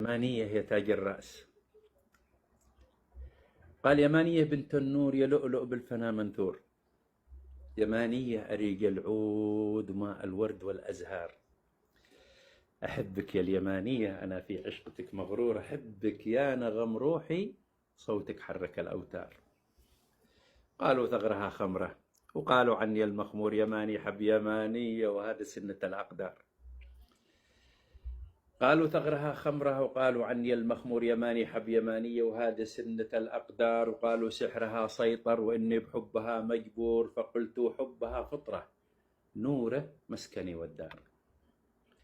يمانية هي تاج الرأس. قال: يمانية بنت النور يا لؤلؤ بالفنا منثور، يمانية أريق العود ماء الورد والأزهار. أحبك يا اليمانية أنا في عشقتك مغرور، أحبك يا نغم روحي صوتك حرك الأوتار. قالوا ثغرها خمرة وقالوا عني المخمور، يماني حب يمانية وهذا سنة الأقدار. قالوا ثغرها خمرة وقالوا عني المخمور، يماني حب يمانية وهذا سنة الأقدار. وقالوا سحرها سيطر وإني بحبها مجبور، فقلت حبها فطرة نوره مسكني والدار.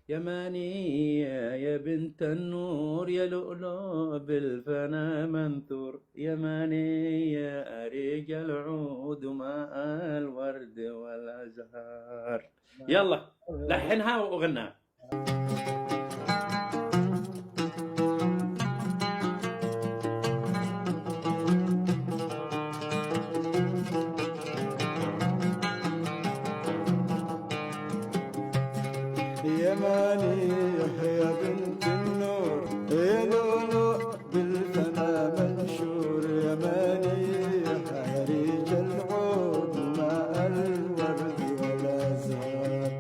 يمانية يا بنت النور يا لؤلؤ بالفنا منثور، يمانية أريج العود ماء الورد والأزهار. يلا لحنها وغنها. يمانية يا بنت النور يا لؤلؤ بالفنا منشور، يمانية أريج العود ماء الورد والأزهار.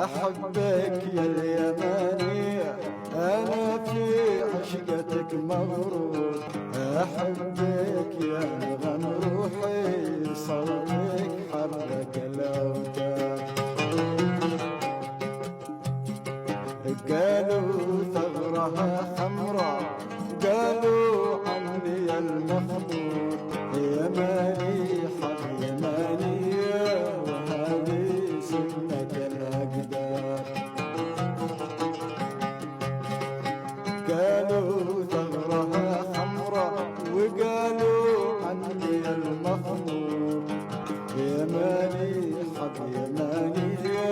أحبك يا اليمانية أنا في عشقتك مغرور، أحبك يا نغم روحي صوتك حرك الأوتار. قالوا ثغرها خمرة قالوا عني المخمور، يماني حب يمانية وهذه سنة الأقدار. قالوا ثغرها خمرة وقالوا عني المخمور، يماني حب يمانية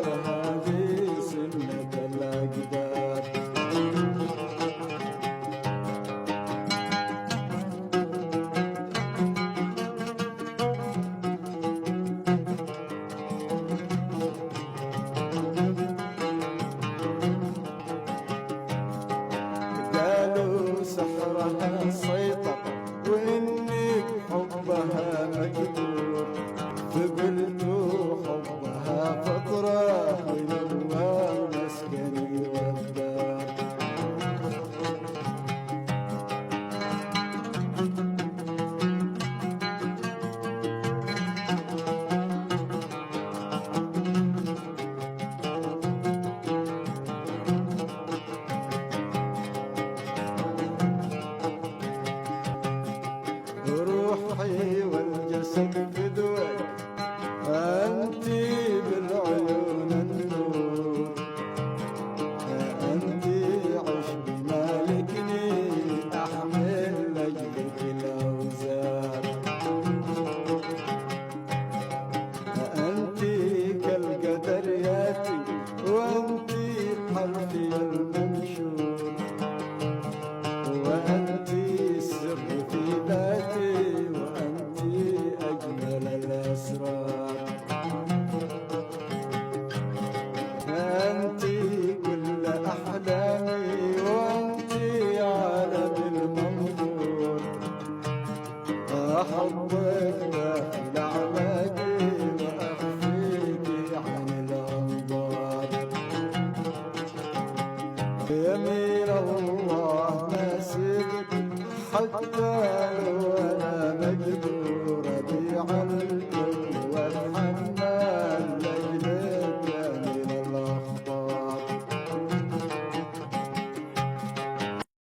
وهذه سنة الأقدار. قالوا سحرها سيطر وإني بحبها مجبور، فقلت حبها فطرة ونوار مسكني والدار. روحي والجسد فدوك أنتي بالعيون النور، أنتي عشقي مالكني أحمل لأجلك الأوزار. أنتي كالقدر ياتي وأنتي حرفي المنشور، وأنتي السر في ذاتي وأنتي أجمل الأسرار. أنتي كل أحلامي وأنتي عالم المنظور، أحبك داخل أعماقي وأخفيك عن الأنظار. يمين الله ما سبت حتى لو أنا مجبور أبيع